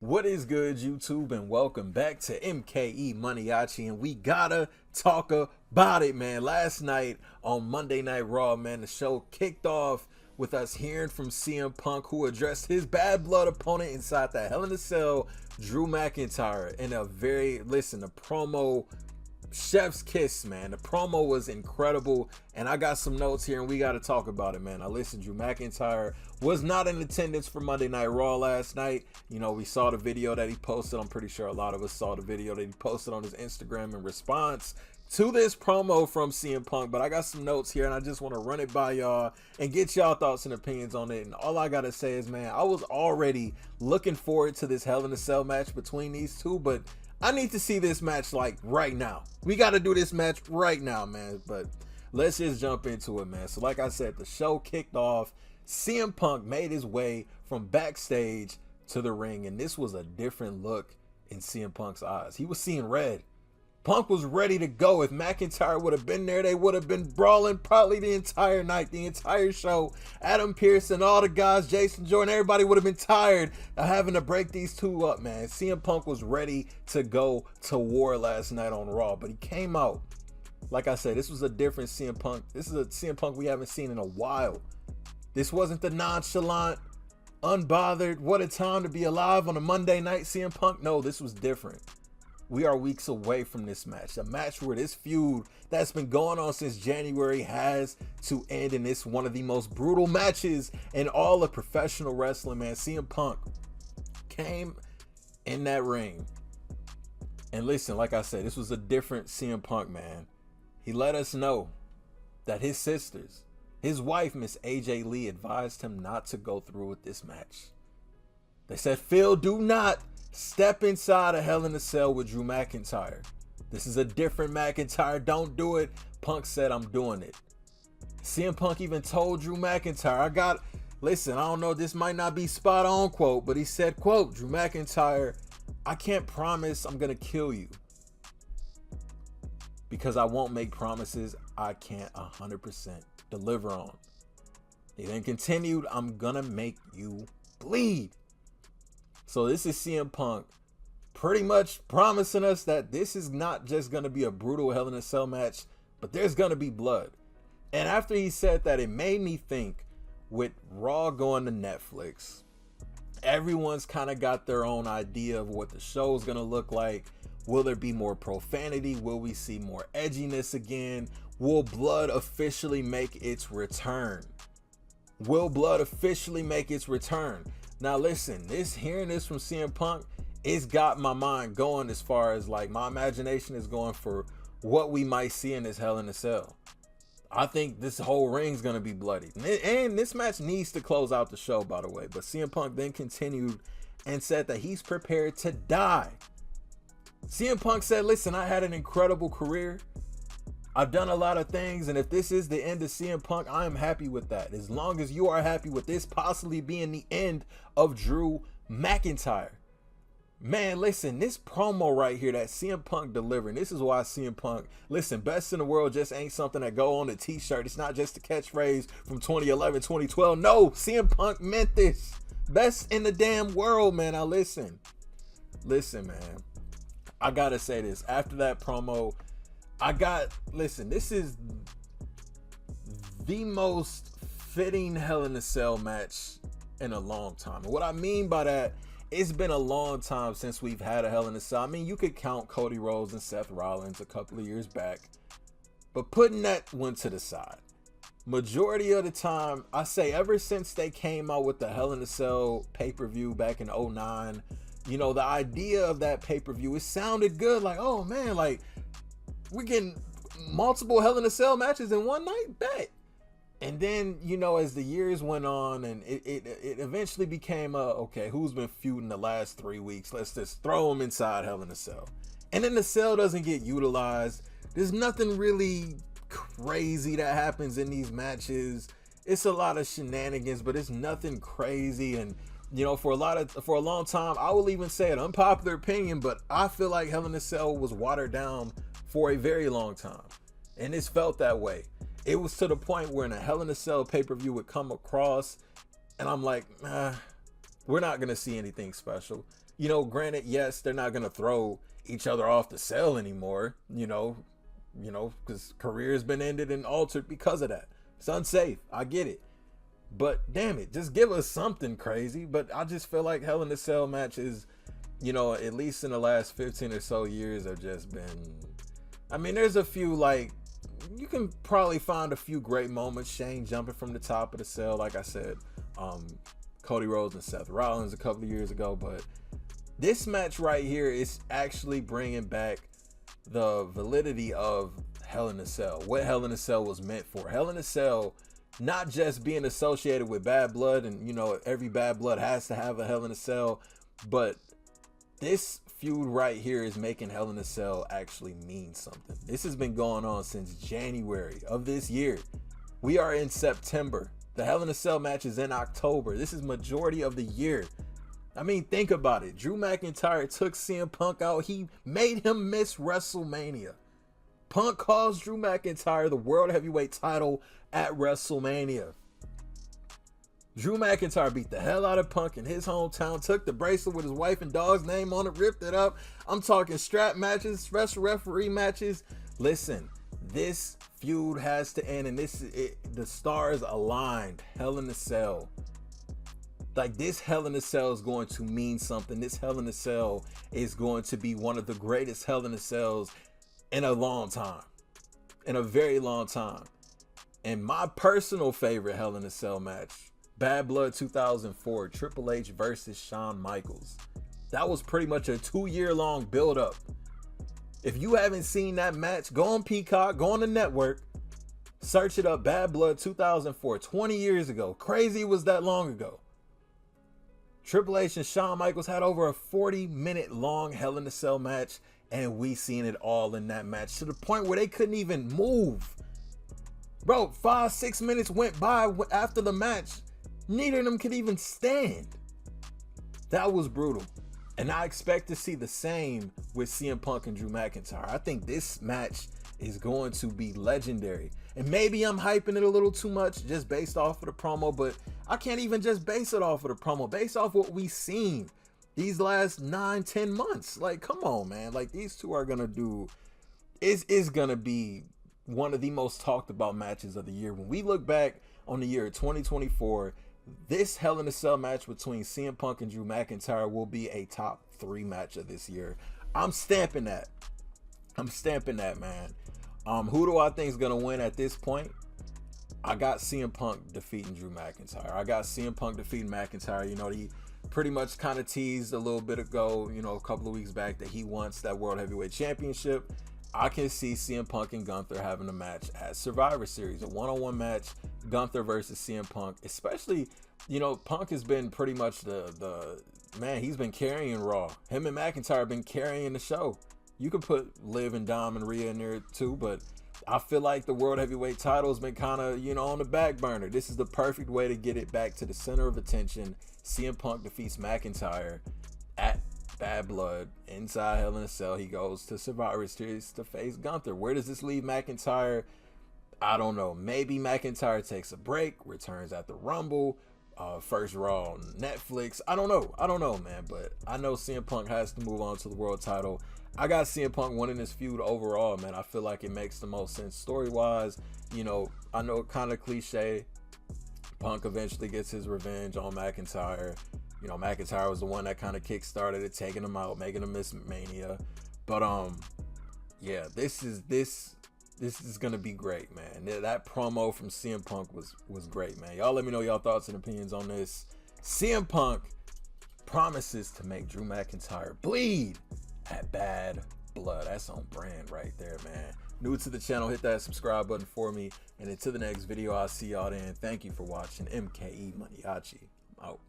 What is good, YouTube, and welcome back to MKE MANIACI, and we gotta talk about it, man. Last night on Monday Night Raw, man, the show kicked off with us hearing from CM Punk, who addressed his bad blood opponent inside the Hell in a Cell, Drew McIntyre, in a the promo, chef's kiss, man. The promo was incredible, and I got some notes here, and we got to talk about it, man. Now, listen, Drew McIntyre was not in attendance for Monday Night Raw last night. You know, we saw the video that he posted. I'm pretty sure a lot of us saw the video that he posted on his Instagram in response to this promo from CM Punk, but I got some notes here, and I just want to run it by y'all and get y'all thoughts and opinions on it. And all I got to say is, man, I was already looking forward to this Hell in a Cell match between these two, but I need to see this match like right now. We got to do this match right now, man. But let's just jump into it, man. So like I said, the show kicked off. CM Punk made his way from backstage to the ring, and this was a different look in CM Punk's eyes. He was seeing red. Punk was ready to go. If McIntyre would have been there, they would have been brawling probably the entire night, the entire show. Adam Pearce and all the guys, Jason Jordan, everybody would have been tired of having to break these two up, man. CM Punk was ready to go to war last night on Raw, but he came out. Like I said, this was a different CM Punk. This is a CM Punk we haven't seen in a while. This wasn't the nonchalant, unbothered, what a time to be alive on a Monday night CM Punk. No, this was different. We are weeks away from this match. A match where this feud that's been going on since January has to end. And it's one of the most brutal matches in all of professional wrestling, man. CM Punk came in that ring. And listen, like I said, this was a different CM Punk, man. He let us know that his sisters, his wife, Miss AJ Lee, advised him not to go through with this match. They said, Phil, do not step inside a Hell in a Cell with Drew McIntyre. This is a different McIntyre. Don't do it. Punk said, I'm doing it. CM Punk even told Drew McIntyre, listen, I don't know, this might not be spot on quote, but he said, quote, Drew McIntyre, I can't promise I'm going to kill you because I won't make promises I can't 100% deliver on. He then continued, I'm going to make you bleed. So this is CM Punk pretty much promising us that this is not just going to be a brutal Hell in a Cell match, but there's going to be blood. And after he said that, it made me think, with Raw going to Netflix, everyone's kind of got their own idea of what the show is going to look like. Will there be more profanity? Will we see more edginess again? Will blood officially make its return? Will blood officially make its return? Now listen, hearing this from CM Punk, it's got my mind going as far as like my imagination is going for what we might see in this Hell in a Cell. I think this whole ring's gonna be bloody, and this match needs to close out the show, by the way. But CM Punk then continued and said that he's prepared to die. CM Punk said, listen, I had an incredible career. I've done a lot of things, and if this is the end of CM Punk, I am happy with that. As long as you are happy with this possibly being the end of Drew McIntyre. Man, listen, this promo right here that CM Punk delivering, this is why CM Punk, listen, best in the world just ain't something that go on a t-shirt. It's not just a catchphrase from 2011, 2012. No, CM Punk meant this. Best in the damn world, man. Now listen, man, I gotta say this. After that promo, this is the most fitting Hell in a Cell match in a long time. And what I mean by that, it's been a long time since we've had a Hell in a Cell. I mean, you could count Cody Rhodes and Seth Rollins a couple of years back, but putting that one to the side, majority of the time, I say ever since they came out with the Hell in a Cell pay-per-view back in 2009, you know, the idea of that pay-per-view, it sounded good. Like, oh man, like, we're getting multiple Hell in a Cell matches in one night, bet. And then, you know, as the years went on, and it eventually became okay, who's been feuding the last 3 weeks? Let's just throw them inside Hell in a Cell. And then the cell doesn't get utilized. There's nothing really crazy that happens in these matches. It's a lot of shenanigans, but it's nothing crazy. And you know, for a long time, I will even say an unpopular opinion, but I feel like Hell in a Cell was watered down for a very long time, and it's felt that way. It was to the point where in a Hell in a Cell pay-per-view would come across, and I'm like, we're not gonna see anything special. You know, granted, yes, they're not gonna throw each other off the cell anymore. Because career's been ended and altered because of that. It's unsafe. I get it. But damn it, just give us something crazy. But I just feel like Hell in a Cell matches, at least in the last 15 or so years, have just been. I mean, there's a few, like, you can probably find a few great moments. Shane jumping from the top of the cell, like I said, Cody Rhodes and Seth Rollins a couple of years ago. But this match right here is actually bringing back the validity of Hell in a Cell, what Hell in a Cell was meant for. Hell in a Cell, not just being associated with bad blood, and every bad blood has to have a Hell in a Cell, but this feud right here is making Hell in a Cell actually mean something. This has been going on since January of this year. We are in September. The Hell in a Cell match is in October. This is majority of the year. I mean, think about it. Drew McIntyre took CM Punk out. He made him miss WrestleMania. Punk caused Drew McIntyre the World Heavyweight title at WrestleMania. Drew McIntyre beat the hell out of Punk in his hometown, took the bracelet with his wife and dog's name on it, ripped it up. I'm talking strap matches, special referee matches. Listen, this feud has to end, and the stars aligned. Hell in a Cell. Like, this Hell in a Cell is going to mean something. This Hell in a Cell is going to be one of the greatest Hell in a Cells in a long time. In a very long time. And my personal favorite Hell in a Cell match, Bad Blood 2004, Triple H versus Shawn Michaels. That was pretty much a 2-year-long build-up. If you haven't seen that match, go on Peacock, go on the network, search it up, Bad Blood 2004, 20 years ago. Crazy it was that long ago. Triple H and Shawn Michaels had over a 40-minute long Hell in a Cell match, and we seen it all in that match, to the point where they couldn't even move. Bro, 5-6 minutes went by after the match. Neither of them could even stand. That was brutal. And I expect to see the same with CM Punk and Drew McIntyre. I think this match is going to be legendary. And maybe I'm hyping it a little too much just based off of the promo, but I can't even just base it off of the promo. Based off what we've seen these last 9-10 months. Like, come on, man. Like, these two are going to do... It's going to be one of the most talked about matches of the year. When we look back on the year 2024... this Hell in a Cell match between CM Punk and Drew McIntyre will be a top 3 match of this year. I'm stamping that. Man. Who do I think is going to win at this point? I got CM Punk defeating Drew McIntyre. I got CM Punk defeating McIntyre. He pretty much kind of teased a little bit ago, a couple of weeks back, that he wants that World Heavyweight Championship. I can see CM Punk and Gunther having a match at Survivor Series, a one-on-one match, Gunther versus CM Punk. Especially, Punk has been pretty much the man. He's been carrying Raw. Him and McIntyre have been carrying the show. You could put Liv and Dom and Rhea in there too, but I feel like the World Heavyweight title has been kind of, on the back burner. This is the perfect way to get it back to the center of attention. CM Punk defeats McIntyre at Bad Blood inside Hell in a Cell. He goes to Survivor Series to face Gunther. Where does this leave McIntyre? I don't know. Maybe McIntyre takes a break, returns at the Rumble, first Raw on Netflix. I don't know, man. But I know CM Punk has to move on to the world title. I got CM Punk winning this feud overall, man. I feel like it makes the most sense story-wise. I know kind of cliche. Punk eventually gets his revenge on McIntyre. McIntyre was the one that kind of kick-started it, taking him out, making him miss Mania. But yeah, this is gonna be great, man. That promo from CM Punk was great, man. Y'all let me know y'all thoughts and opinions on this. CM Punk promises to make Drew McIntyre bleed at Bad Blood. That's on brand right there, man. New to the channel, hit that subscribe button for me. And until the next video, I'll see y'all then. Thank you for watching. MKE MANIACI. I'm out.